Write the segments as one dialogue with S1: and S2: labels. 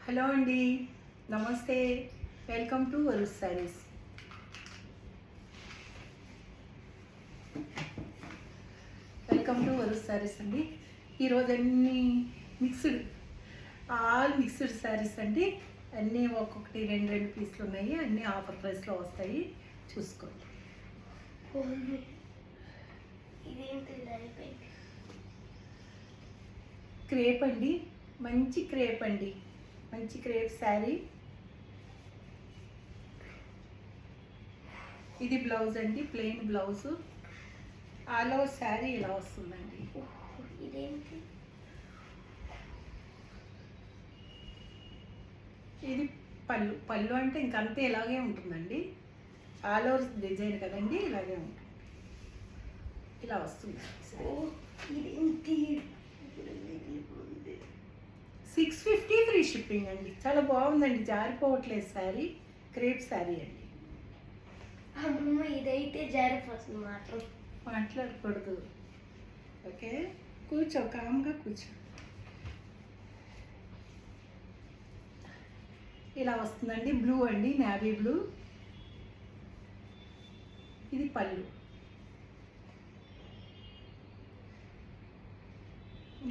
S1: Hello అండి, నమస్తే. Welcome to Varus Sarees. అండి. ఈరోజు అన్నీ మిక్స్డ్ శారీస్ అండి. అన్నీ ఒక్కొక్కటి రెండు రెండు పీసులు ఉన్నాయి. అన్నీ ఆఫర్ ప్రైస్లో వస్తాయి, చూసుకోండి. క్రేప్ అండి, మంచి క్రేప్ శారీ. ఇది బ్లౌజ్ అండి, plain blouse. All over sari ఇలా వస్తుందండి. ఇది పళ్ళు అంటే ఇంకంతే ఇలాగే ఉంటుందండి. ఆల్ ఓవర్ డిజైన్ కదండి, ఇలాగే ఉంటుంది. ఇలా వస్తుంది. 650 ఫ్రీ షిప్పింగ్ అండి. చాలా బాగుందండి, జారిపోవట్లేదు శారీ. క్రేప్ శారీ అండి.
S2: ఇదైతే జారిపోతుంది,
S1: మాట్లాడకూడదు. ఓకే, కూర్చో, కామ్గా కూర్చో. ఇలా వస్తుందండి. బ్లూ అండి, నేవీ బ్లూ. ఇది పళ్ళు.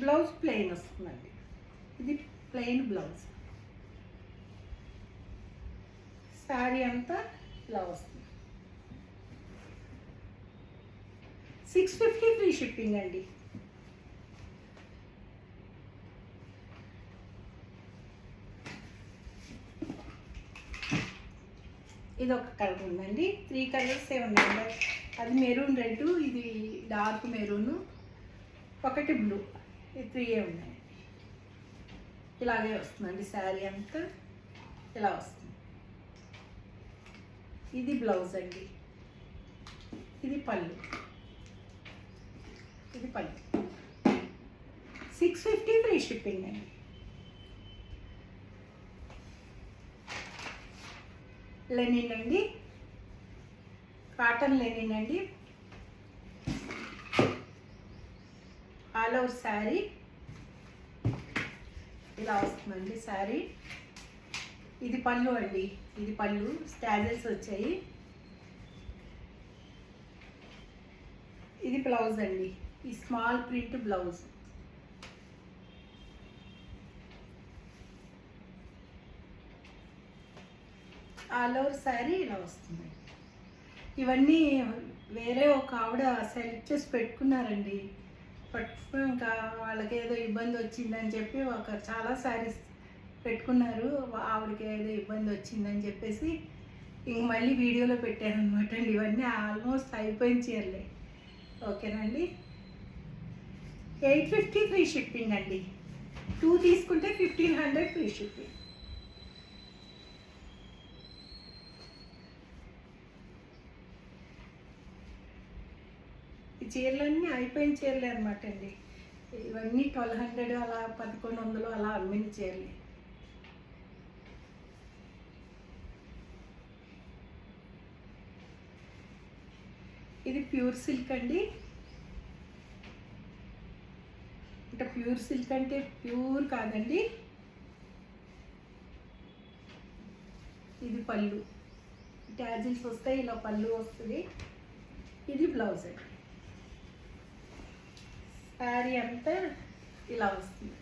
S1: బ్లౌజ్ ప్లెయిన్ వస్తుందండి. ఇది ప్లెయిన్ బ్లౌజ్. శారీ అంతా ఇలా వస్తుంది. 650 ఫ్రీ షిప్పింగ్ అండి. ఇది ఒక కలర్ ఉందండి. 3 కలర్స్ ఉన్నాయి. అది మెరూన్ రెడ్, ఇది డార్క్ మెరూన్, ఒకటి బ్లూ. ఈ 3 ఉన్నాయి. ఇలాగే వస్తుందండి శారీ అంతా ఇలా వస్తుంది. ఇది బ్లౌజ్ అండి. ఇది పళ్ళు. 650 ఫ్రీ షిప్పింగ్ అండి. లెనిన్ అండి, కాటన్ లెనిన్ అండి. ఆల్ ఓవర్ శారీ ఇలా వస్తుందండి శారీ. ఇది పళ్ళు అండి. ఇది పళ్ళు, స్టాజెస్ వచ్చాయి. ఇది బ్లౌజ్ అండి. ఈ small print blouse. All over sari ఇలా వస్తుంది. ఇవన్నీ వేరే ఒక ఆవిడ సెలెక్ట్ చేసి పెట్టుకున్నారండి. ఇంకా వాళ్ళకి ఏదో ఇబ్బంది వచ్చిందని చెప్పి చాలా శారీస్ పెట్టుకున్నారు. ఆవిడకి ఏదో ఇబ్బంది వచ్చిందని చెప్పేసి ఇంక మళ్ళీ వీడియోలో పెట్టాను అనమాట అండి. ఇవన్నీ ఆల్మోస్ట్ అయిపోయిన చీరలే. ఓకేనండి. 850 ఫ్రీ షిప్పింగ్ అండి. 2 తీసుకుంటే 1500 ఫ్రీ షిప్పింగ్. ఈ చీరలన్నీ అయిపోయిన చీరలే అనమాట అండి. ఇవన్నీ 1200 అలా 1100 అలా అమ్మిన చీరలే. ఇది ప్యూర్ సిల్క్ అండి. అంటే ప్యూర్ సిల్క్ అంటే ప్యూర్ కాదండి. ఇది పళ్ళు, ట్యాజిల్స్ వస్తాయి, ఇలా పళ్ళు వస్తుంది. ఇది బ్లౌజ్ అండి. శారీ అంతా ఇలా వస్తుంది.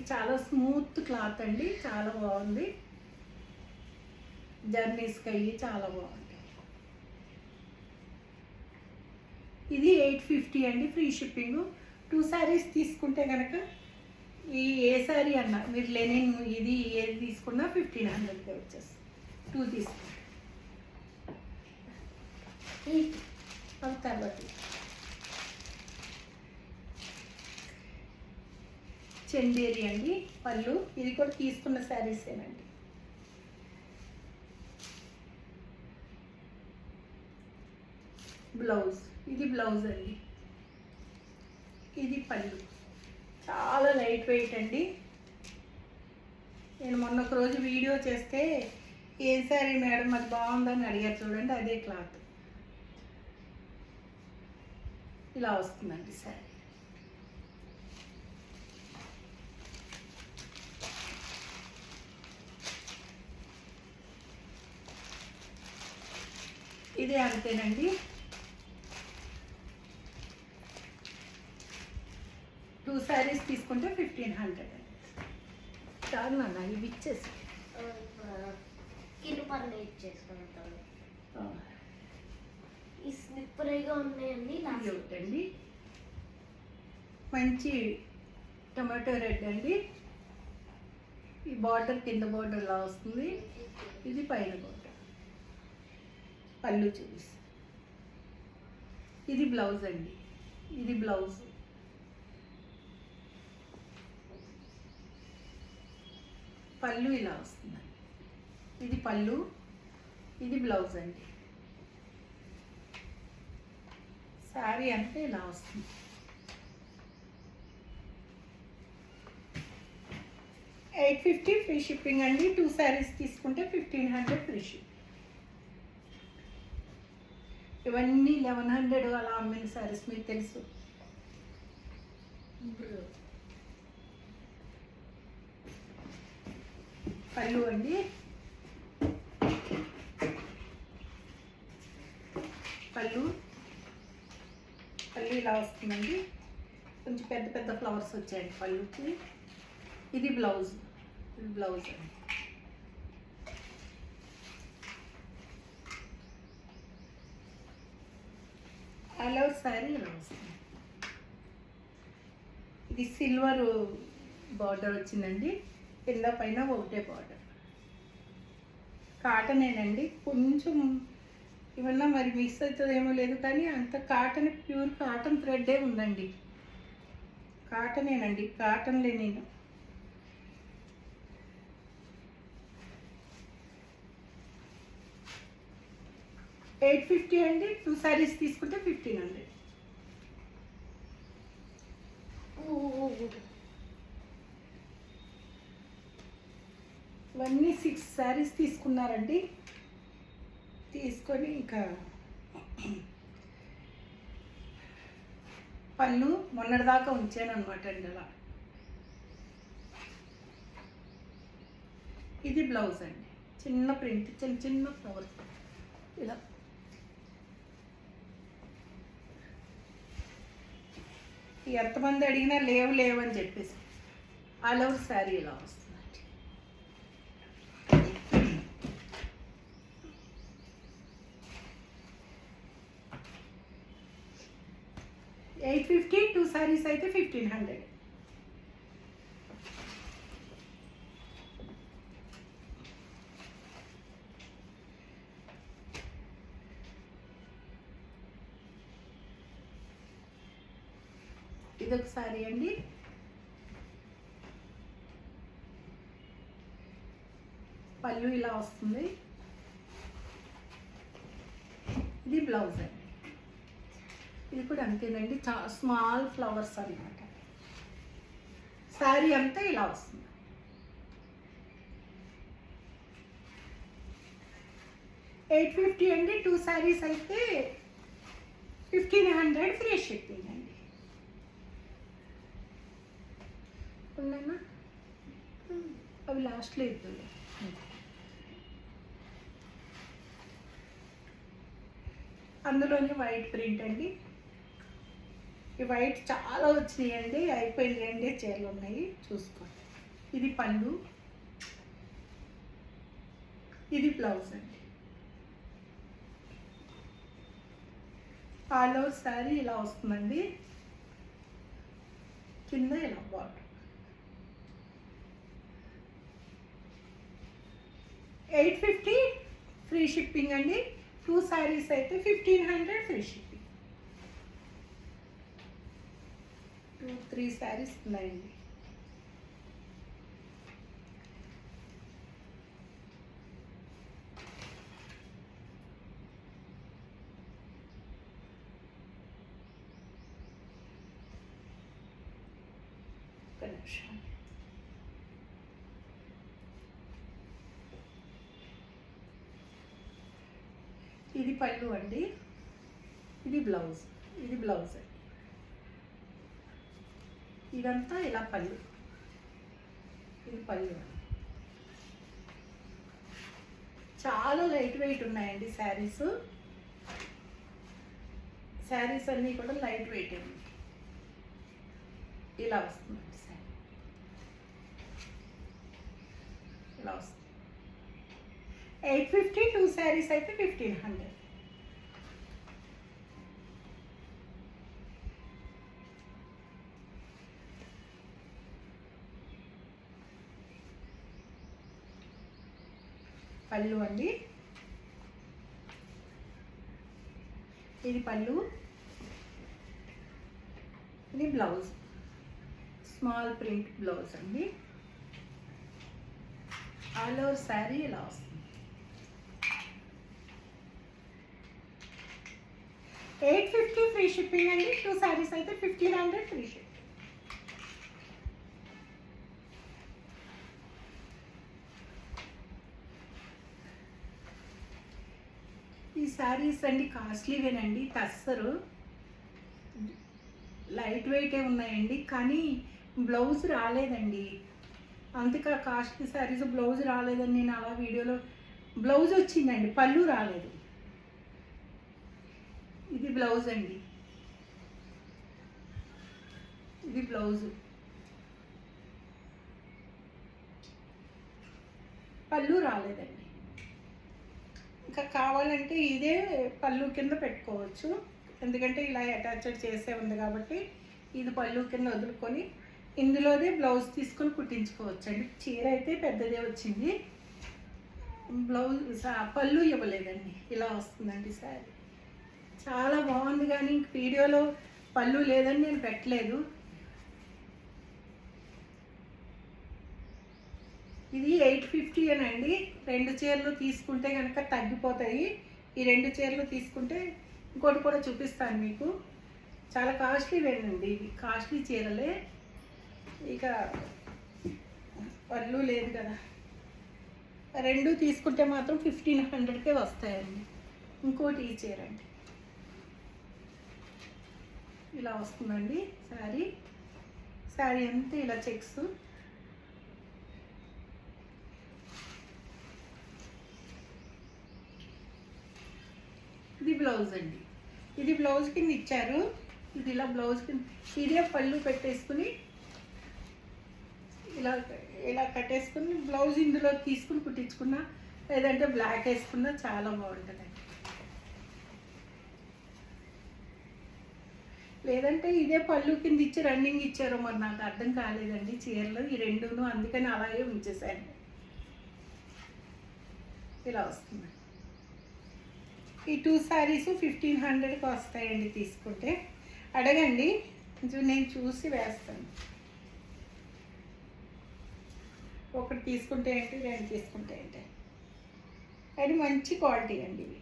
S1: చాలా స్మూత్ క్లాత్ అండి, చాలా బాగుంది. జర్నీస్కి అయ్యి చాలా బాగుంది. ఇది 850 అండి, ఫ్రీ షిప్పింగ్. 2 శారీస్ తీసుకుంటే కనుక ఏ శారీ అన్నా మీరు లెనిన్ ఇది ఏది తీసుకున్నా 1500కే వచ్చేస్తుంది. 2 తీసుకుంటే తర్వాత చందేరి అండి, పళ్ళు. ఇది కూడా తీసుకున్న శారీసేనండి. బ్లౌజ్, ఇది బ్లౌజ్ అండి. ఇది పళ్ళు. చాలా లైట్ వెయిట్ అండి. నేను మొన్న ఒక రోజు వీడియో చేస్తే ఏ శారీ మేడం అది బాగుందని అడిగారు, చూడండి అదే క్లాత్. ఇలా వస్తుందండి శారీ. ఇది అంతేనండి. 2 శారీస్ తీసుకుంటే 1500 అండి. చాలు నాన్న, ఇవి ఇచ్చేసి
S2: కింద పన్ను ఇచ్చేసుకుంటాను. ఈ స్లిప్పరీగా ఉన్నాయండి.
S1: ఒకటండి మంచి టొమాటో రెడ్ అండి. ఈ బార్డర్ కింద బార్డర్లా వస్తుంది, ఇది పైన బార్డర్. పళ్ళు చూపిస్తాను. ఇది బ్లౌజ్ అండి, ఇది బ్లౌజ్. పళ్ళు ఇలా వస్తుంది, ఇది పళ్ళు, ఇది బ్లౌజ్ అండి. శారీ అంటే ఇలా వస్తుంది. $850 ఫ్రీ షిప్పింగ్ అండి. 2 శారీస్ తీసుకుంటే 1500 ఫ్రీ షిప్పింగ్. ఇవన్నీ 1100 అలా అమ్మిన శారీస్ మీకు తెలుసు. పళ్ళు అండి, పళ్ళు పళ్ళు ఇలా వస్తుందండి. కొంచెం పెద్ద పెద్ద ఫ్లవర్స్ వచ్చాయండి పళ్ళుకి. ఇది బ్లౌజ్, ఇది బ్లౌజ్ అండి. ఆల్ ఓవర్ శారీ ఇలా వస్తుంది. ఇది సిల్వర్ బార్డర్ వచ్చిందండి, కింద పైన ఒకటే బార్డర్. కాటనేనండి. కొంచెం ఏమన్నా మరి మిక్స్ అవుతుందేమో లేదు, కానీ అంత కాటన్, ప్యూర్ కాటన్ థ్రెడ్డే ఉందండి. కాటనేనండి, కాటన్లే. నేను $850 అండి. 2 శారీస్ తీసుకుంటే 1500. ఇవన్నీ 6 శారీస్ తీసుకున్నారండి. తీసుకొని ఇంకా పళ్ళు మొన్నటిదాకా ఉంచాను అనమాట అండి అలా. ఇది బ్లౌజ్ అండి, చిన్న ప్రింట్, చిన్న చిన్న ఫ్లవర్స్ ఇలా. ఎంతమంది అడిగినా లేవు లేవు అని చెప్పేసి ఆల్ ఓవర్ శారీ ఇలా వస్తుందండి. $850, 2 శారీస్ అయితే 1500. ఇదొక శారీ అండి. పళ్ళు ఇలా వస్తుంది, ఇది బ్లౌజ్ అండి. ఇది కూడా అంతేనండి, స్మాల్ ఫ్లవర్స్ అన్నమాట. శారీ అంతా ఇలా వస్తుంది. $850 అండి. 2 శారీస్ అయితే 1500 ఫ్రీ షిప్పింగ్ అండి. ఉన్నాయన్నా అవి లాస్ట్లో ఇద్దాం. అందులోనే వైట్ ప్రింట్ అండి. ఈ వైట్ చాలా వచ్చినాయండి, అయిపోయింది. 2 చీరలు ఉన్నాయి, చూసుకోండి. ఇది పళ్ళు, ఇది బ్లౌజ్ అండి. ఆల్ ఓవర్ శారీ ఇలా వస్తుందండి, కింద ఇలా బార్డర్. $850 ఫ్రీ షిప్పింగ్ అండి. 2 శారీస్ అయితే 1500 ఫ్రీ షిప్పింగ్. 2-3 శారీస్ ఉన్నాయండి. ఒక నిమిషం. ఇది పళ్ళు అండి, ఇది బ్లౌజ్, ఇది బ్లౌజ్ అండి. ఇదంతా ఇలా పళ్ళు, ఇది పళ్ళు. చాలా లైట్ వెయిట్ ఉన్నాయండి శారీస్. శారీస్ అన్నీ కూడా లైట్ వెయిట్ ఉంది. ఇలా వస్తుందండి శారీ, ఇలా వస్తుంది. 850, 2 శారీస్ అయితే 1500. పళ్ళు అండి, ఇది పళ్ళు, ఇది బ్లౌజ్, స్మాల్ ప్రింట్ బ్లౌజ్ అండి. ఆల్ ఓవర్ శారీ ఇలా వస్తుంది. 850 ఫ్రీ షిప్పింగ్ అండి. 2 శారీస్ అయితే 1500 ఫ్రీ షిప్పింగ్. ఈ శారీస్ అండి కాస్ట్లీవేనండి, టస్సరు, లైట్ వెయిటే ఉన్నాయండి, కానీ బ్లౌజ్ రాలేదండి. అందుకే కాస్ట్లీ శారీస్ బ్లౌజ్ రాలేదని నేను అలా వీడియోలో, బ్లౌజ్ వచ్చిందండి, పళ్ళు రాలేదు. ఇది బ్లౌజ్ అండి, ఇది బ్లౌజు, పళ్ళు రాలేదండి. ఇంకా కావాలంటే ఇదే పళ్ళు కింద పెట్టుకోవచ్చు, ఎందుకంటే ఇలా అటాచ్డ్ చేసే ఉంది కాబట్టి ఇది పళ్ళు కింద వదులుకొని ఇందులోనే బ్లౌజ్ తీసుకొని కుట్టించుకోవచ్చు అండి. చీర అయితే పెద్దదే వచ్చింది, బ్లౌజ్ పళ్ళు ఇవ్వలేదండి. ఇలా వస్తుందండి శారీ, చాలా బాగుంది. కానీ వీడియోలో పళ్ళు లేదని నేను పెట్టలేదు. ఇది 850 అనండి. 2 చీరలు తీసుకుంటే కనుక తగ్గిపోతాయి. ఈ 2 చీరలు తీసుకుంటే ఇంకోటి కూడా చూపిస్తాను మీకు. చాలా కాస్ట్లీవేనండి, ఇవి కాస్ట్లీ చీరలే. ఇక పళ్ళు లేదు కదా, 2 తీసుకుంటే మాత్రం 1500కే వస్తాయండి. ఇంకోటి ఈ చీర అండి, ఇలా వస్తుందండి శారీ. శారీ అంతా ఇలా చెక్స్, ఇది బ్లౌజ్ అండి. ఇది బ్లౌజ్ కింద ఇచ్చారు, ఇది ఇలా బ్లౌజ్ కింద, ఇదే పళ్ళు పెట్టేసుకుని ఇలా ఇలా కట్టేసుకుని బ్లౌజ్ ఇందులో తీసుకుని కుట్టించుకున్నా, లేదంటే బ్లాక్ వేసుకున్నా చాలా బాగుంటుందండి. లేదంటే ఇదే పళ్ళు కింద ఇచ్చి రన్నింగ్ ఇచ్చారో మరి నాకు అర్థం కాలేదండి చీరలు ఈ రెండును, అందుకని అలాగే ఉంచేసాను. ఇలా వస్తుంది. ఈ 2 శారీస్ 1500కి వస్తాయండి తీసుకుంటే. అడగండి, నేను చూసి వేస్తాను. ఒకటి తీసుకుంటే ఏంటి, 2 తీసుకుంటే ఏంటి. అది మంచి క్వాలిటీ అండి ఇవి.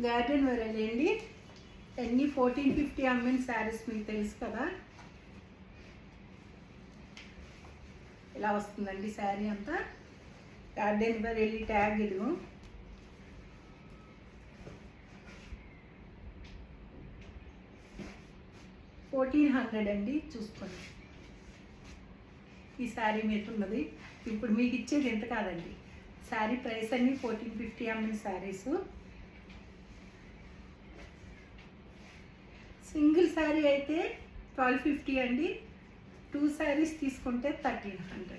S1: గార్డెన్ వెరైటీ అండి, అన్ని 1450 అమ్మిన శారీస్ మీకు తెలుసు కదా. ఇలా వస్తుందండి శారీ అంతా. గార్డెన్ వెరైటీ ట్యాగ్ ఇదిగో. $1400 అండి, చూసుకోండి. ఈ శారీ మీద ఉన్నది. ఇప్పుడు మీకు ఇచ్చేది ఎంత కాదండి, శారీ ప్రైస్ అన్ని 1450 అమ్మిన శారీస్. సింగిల్ శారీ అయితే 1250 అండి, 2 శారీస్ తీసుకుంటే 1300.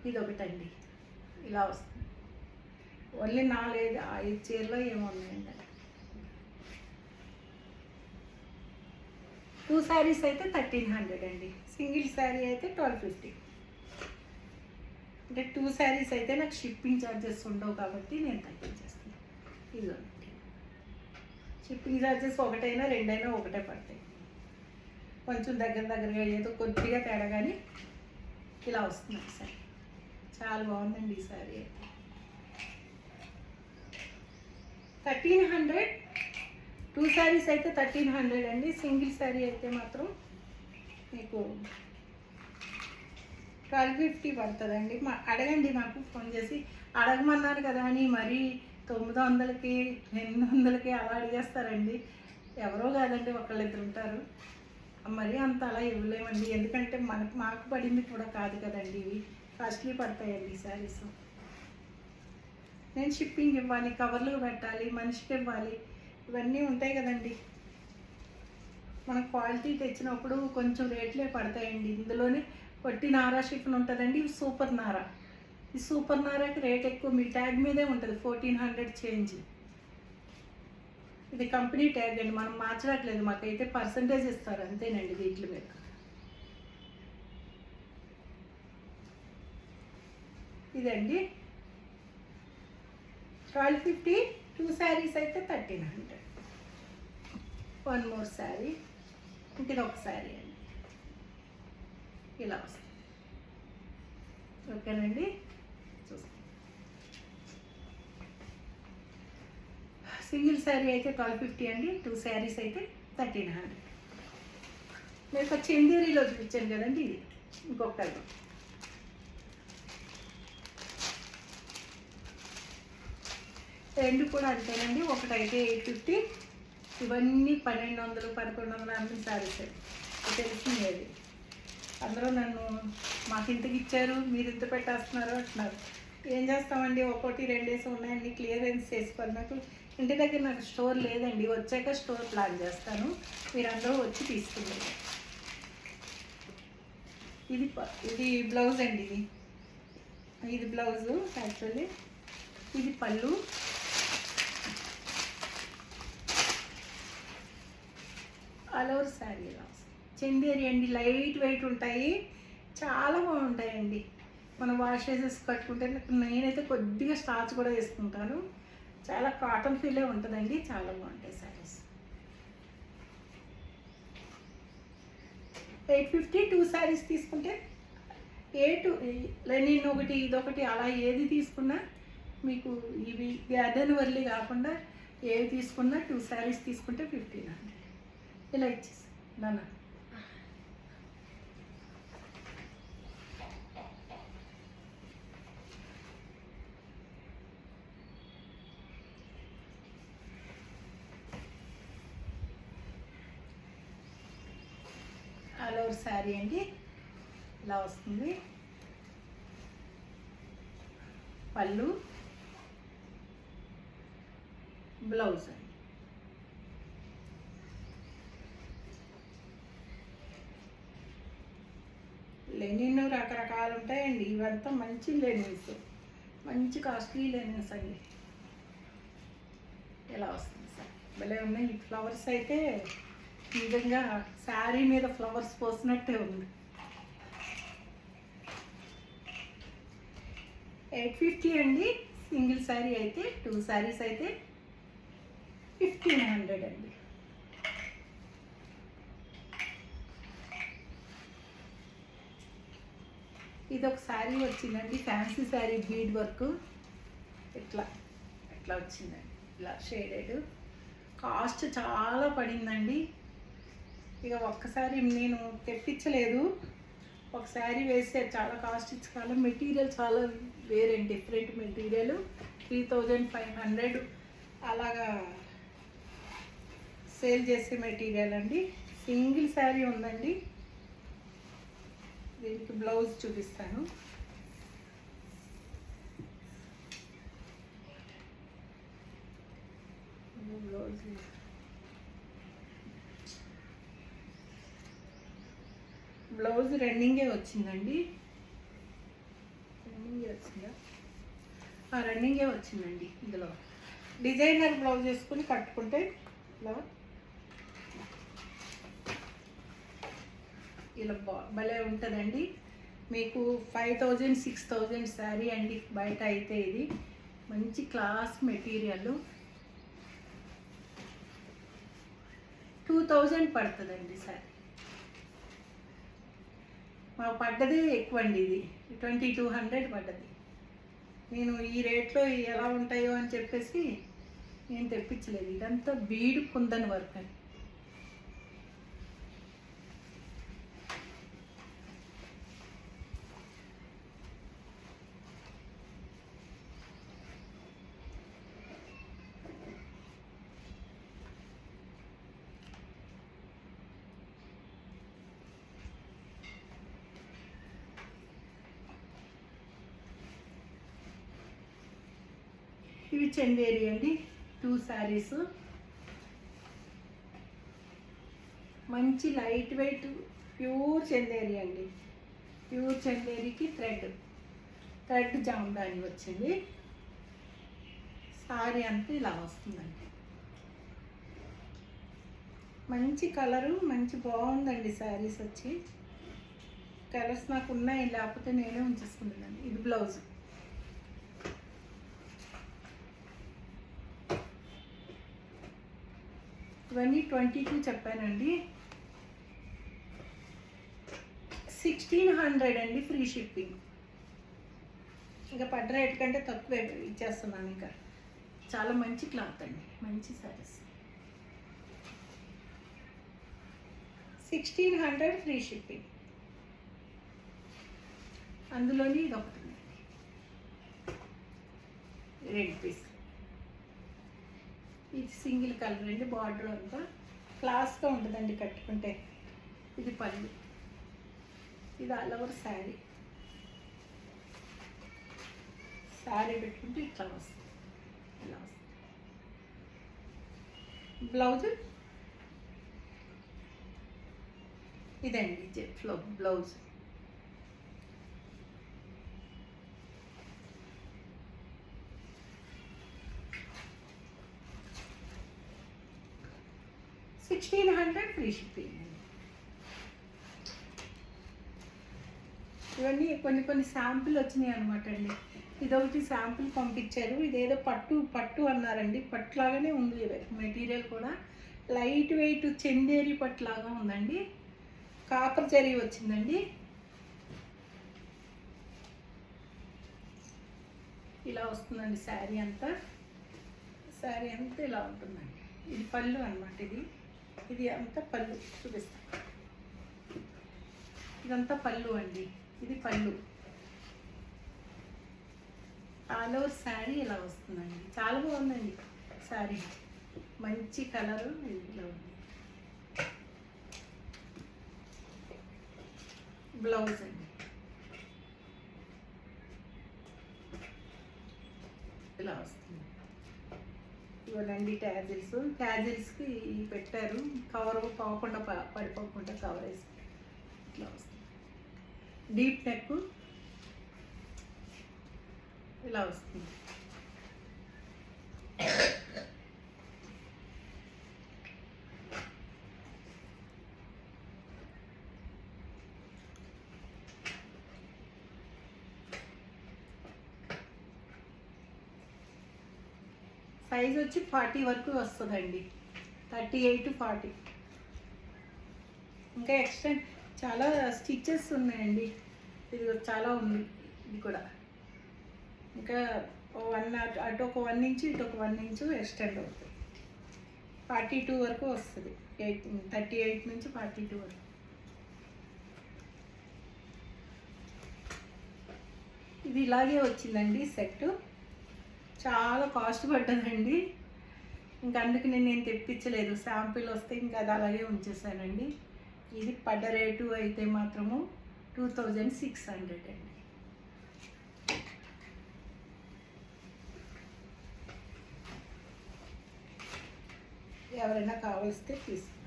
S1: ఇది ఒకటండి, ఇలా వస్తుంది. ఓన్లీ 4-5 చీరలో ఏమో ఉన్నాయండి. 2 శారీస్ అయితే 1300 అండి, సింగిల్ శారీ అయితే 1250. అంటే 2 శారీస్ అయితే నాకు షిప్పింగ్ ఛార్జెస్ ఉండవు కాబట్టి నేను తగ్గించేస్తాను. ఇదిగోండి, షిప్పింగ్ ఛార్జెస్ ఒకటైనా 2 అయినా ఒకటే పడతాయి. కొంచెం దగ్గరగా ఏదో కొద్దిగా తేడా కానీ ఇలా వస్తుంది సార్. చాలా బాగుందండి ఈ శారీ అయితే. 1300 2 శారీస్ అయితే 1300 అండి. సింగిల్ శారీ అయితే మాత్రం మీకు 1250 పడుతుందండి. అడగండి, మాకు ఫోన్ చేసి అడగమన్నారు కదా అని మరీ 900కి 800కి అలా అడిగేస్తారండి. ఎవరో కాదండి, ఒకళ్ళిద్దరు ఉంటారు. మరీ అంత అలా ఇవ్వలేమండి, ఎందుకంటే మాకు పడింది కూడా కాదు కదండి. ఇవి కాస్ట్లీ పడతాయండి ఈ శారీస్. నేను షిప్పింగ్ ఇవ్వాలి, కవర్లు పెట్టాలి, మనిషికి ఇవ్వాలి, ఇవన్నీ ఉంటాయి కదండి. మన క్వాలిటీ తెచ్చినప్పుడు కొంచెం రేట్లే పడతాయండి. ఇందులోనే పొట్టి నారా షిఫ్ట్ ఉంటుందండి. ఇవి సూపర్ నారా. ఈ సూపర్ నారాకి రేట్ ఎక్కువ, మీ ట్యాగ్ మీదే ఉంటుంది 1400 చేంజ్. ఇది కంపెనీ ట్యాగ్ అండి, మనం మార్చట్లేదు. మాకైతే పర్సంటేజ్ ఇస్తారు అంతేనండి వీటి మీద. ఇదండి 1250. 2 శారీస్ అయితే 1300. 1 మోర్ శారీ. ఇది ఒక శారీ అండి, ఇలా వస్తుంది. ఓకేనండి, చూస్తాం. సింగిల్ శారీ అయితే 1250 అండి. 2 శారీస్ అయితే 1300. మీకు చందేరీలో చూపించాను కదండి, ఇది ఇంకొకళ్ళు. రెండు కూడా అంతేనండి. ఒకటైతే 850. ఇవన్నీ 1200, 1100 అన్ని శారీస్ తెలిసింది. అందరూ నన్ను మాకు ఇంతకి ఇచ్చారు, మీరు ఇంత పెట్టేస్తున్నారు అంటున్నారు. ఏం చేస్తామండి, ఒక్కోటి 2 డేస్ ఉన్నాయని క్లియరెన్స్ చేసుకోవాలి. నాకు ఇంటి దగ్గర నాకు స్టోర్ లేదండి, వచ్చాక స్టోర్ ప్లాన్ చేస్తాను, మీరు అందరూ వచ్చి తీసుకుంటారు. ఇది బ్లౌజ్ అండి. ఇది బ్లౌజు యాక్చువల్లీ. ఇది పళ్ళు. ఆల్ ఓవర్ శారీ చందేరి అండి. లైట్ వెయిట్ ఉంటాయి, చాలా బాగుంటాయండి. మనం వాష్ చేసేసి కట్టుకుంటే, నేనైతే కొద్దిగా స్టార్చ్ కూడా వేసుకుంటాను. చాలా కాటన్ ఫీలే ఉంటుందండి, చాలా బాగుంటాయి శారీస్. 850. 2 శారీస్ తీసుకుంటే 8. నేను ఒకటి ఇదొకటి అలా ఏది తీసుకున్నా మీకు ఇవి గార్డెన్ వర్లీ కాకుండా ఏవి తీసుకున్నా 2 శారీస్ తీసుకుంటే 1500. ఇలా ఇచ్చేసి నాన్న. ఆల్ ఓవర్ శారీ అండి, ఇలా వస్తుంది. పళ్ళు, బ్లౌజ్ అండి. లెనిన్ రకరకాలు ఉంటాయండి. ఇవంతా మంచి లెనిన్స్, మంచి కాస్ట్లీ లెనిన్స్ అండి. ఇలా వస్తుంది సార్, భలే ఉన్నాయి. ఈ ఫ్లవర్స్ అయితే నిజంగా శారీ మీద ఫ్లవర్స్ పోసినట్టే ఉంది. 850 అండి. సింగిల్ శారీ అయితే, 2 శారీస్ అయితే 1500 అండి. ఇది ఒక శారీ వచ్చిందండి, ఫ్యాన్సీ శారీ, బీడ్ వర్క్. ఇట్లా వచ్చిందండి, ఇలా షేడెడ్. కాస్ట్ చాలా పడిందండి. ఇక ఒక్కసారి నేను తెప్పించలేదు, ఒక శారీ వేస్తే చాలా కాస్ట్ ఇచ్చుకోవాలి. మెటీరియల్ చాలా వేరే, డిఫరెంట్ మెటీరియల్. 3500 అలాగా సేల్ చేసే మెటీరియల్ అండి. సింగిల్ శారీ ఉందండి. దీనికి బ్లౌజ్ చూపిస్తాను. బ్లౌజ్ రన్నింగే వచ్చిందండి. రన్నింగే వచ్చిందండి. ఇందులో డిజైనర్ బ్లౌజ్ వేసుకుని కట్టుకుంటే ఇలా భలే ఉంటుందండి. మీకు 5000, 6000 శారీ అండి. బయట అయితే ఇది మంచి క్లాస్ మెటీరియల్. 2000 పడుతుందండి శారీ. మాకు పడ్డది ఎక్కువ అండి, ఇది 2200 పడ్డది. నేను ఈ రేట్లో ఎలా ఉంటాయో అని చెప్పేసి నేను తెప్పించలేదు, ఇదంతా బీడు కుందన్ వర్క్ అని. ఇవి చందేరి అండి, 2 శారీస్. మంచి లైట్ వెయిట్ ప్యూర్ చందేరి అండి. ప్యూర్ చందేరికి థ్రెడ్ జామ్దాని వచ్చింది. సారీ అంతా ఇలా వస్తుందండి. మంచి కలరు, మంచి బాగుందండి శారీస్ వచ్చి. కలర్స్ నాకు ఉన్నాయి, లేకపోతే నేనే ఉంచేసుకుంటున్నాను. ఇది బ్లౌజ్. ఇవన్నీ 22 చెప్పానండి. 1600 అండి, ఫ్రీ షిప్పింగ్. ఇంకా పడ్డ రేట్ కంటే తక్కువే ఇచ్చేస్తున్నాను. ఇంకా చాలా మంచి క్లాత్ అండి, మంచి సారీస్. 1600 free shipping. అందులోని ఇది ఒకటి రెడ్ పీస్. ఇది సింగిల్ కలర్ అండి, బార్డర్ అంతా క్లాస్గా ఉంటుందండి కట్టుకుంటే. ఇది పళ్ళు, ఇది ఆల్ ఓవర్ శారీ. శారీ పెట్టుకుంటే ఇట్లా వస్తుంది, ఇలా వస్తుంది. బ్లౌజ్ ఇదండి, జెట్లో బ్లౌజ్. $1600 free shipping. ఇవన్నీ కొన్ని శాంపుల్ వచ్చినాయి అనమాట అండి. ఇదొకటి శాంపుల్ పంపించారు. ఇదేదో పట్టు అన్నారండి. పట్టులాగానే ఉంది మెటీరియల్ కూడా. లైట్ వెయిట్ చందేరి పట్టులాగా ఉందండి. కాపర్ జరీ వచ్చిందండి. ఇలా వస్తుందండి శారీ అంతా. ఇలా ఉంటుందండి. ఇది పళ్ళు అనమాట. ఇది అంతా పళ్ళు చూపిస్తాను. ఇదంతా పళ్ళు అండి, ఇది పళ్ళు. ఆల్ ఓవర్ శారీ ఇలా వస్తుందండి. చాలా బాగుందండి శారీ, మంచి కలరు. ఇలా ఉంది బ్లౌజ్ అండి. ఇలా వస్తుంది. ఇవ్వండి ట్యాజిల్స్కి పెట్టారు. కవర్ పోకుండా పడిపోకుండా కవర్ వేసి ఇట్లా వస్తుంది. డీప్ నెక్ ఇలా వస్తుంది. సైజ్ వచ్చి 40 వరకు వస్తుందండి, 38 40. ఇంకా ఎక్స్ట్రా చాలా స్టిచెస్ ఉన్నాయండి. ఇది చాలా ఉంది. ఇది కూడా ఇంకా 1 అటు ఒక 1 ఇంచు ఇటు ఒక 1 ఇంచు ఎక్స్టెండ్ అవుతుంది. 42 వరకు వస్తుంది. 38 నుంచి 42 వరకు. ఇది ఇలాగే వచ్చిందండి సెట్. చాలా కాస్ట్ పడ్డదండి. ఇంకా అందుకు నేను తెప్పించలేదు. శాంపిల్ వస్తే ఇంకా అది అలాగే ఉంచేసానండి. ఇది పడ్డ రేటు అయితే మాత్రము 2600 అండి. ఎవరైనా కావలిస్తే తీసుకోండి.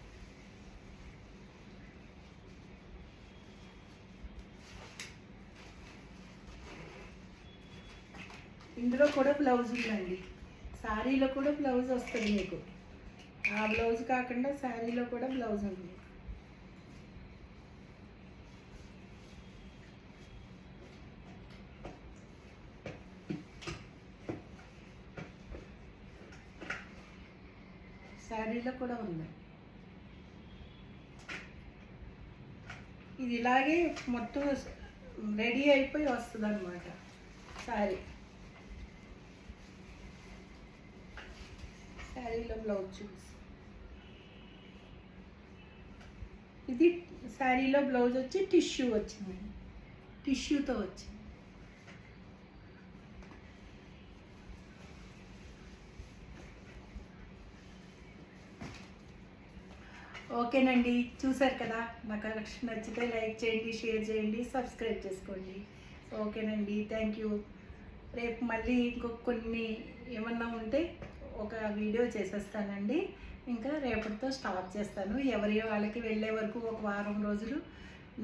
S1: ఇందులో కూడా బ్లౌజ్ ఉందండి. శారీలో కూడా బ్లౌజ్ వస్తుంది మీకు. ఆ బ్లౌజ్ కాకుండా శారీలో కూడా బ్లౌజ్ ఉంది. శారీలో కూడా ఉంది. ఇది ఇలాగే మొత్తం రెడీ అయిపోయి వస్తుంది అన్నమాట శారీ. శారీలో బ్లౌజ్ చూపిస్తాను. ఇది శారీలో బ్లౌజ్ వచ్చి టిష్యూ వచ్చిందండి, టిష్యూతో వచ్చింది. ఓకేనండి, చూసారు కదా. నా కలెక్షన్ నచ్చితే లైక్ చేయండి, షేర్ చేయండి, సబ్స్క్రైబ్ చేసుకోండి. ఓకేనండి, థ్యాంక్ యూ. రేపు మళ్ళీ ఇంకొక కొన్ని ఏమన్నా ఉంటే ఒక వీడియో చేసేస్తానండి. ఇంకా రేపటితో స్టాప్ చేస్తాను. ఎవరి వాళ్ళకి వెళ్ళే వరకు ఒక వారం రోజులు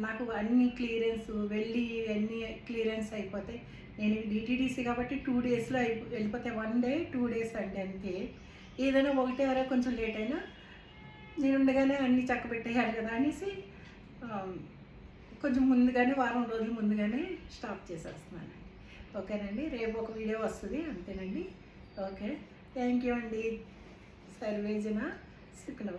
S1: నాకు అన్ని క్లియరెన్స్ వెళ్ళి అన్నీ క్లియరెన్స్ అయిపోతాయి. నేను డిటీడీసీ కాబట్టి 2 డేస్లో వెళ్ళిపోతాయి. 1 డే 2 డేస్ అండి అంతే. ఏదైనా ఒకటే వరకు కొంచెం లేట్ అయినా నేను ఉండగానే అన్నీ చక్క పెట్టేయాలి కదా అనేసి కొంచెం ముందుగానే వారం రోజులు ముందుగానే స్టాప్ చేసేస్తున్నానండి. ఓకేనండి, రేపు ఒక వీడియో వస్తుంది అంతేనండి. ఓకే, థ్యాంక్ యూ అండి. సర్వేజన సుఖనో.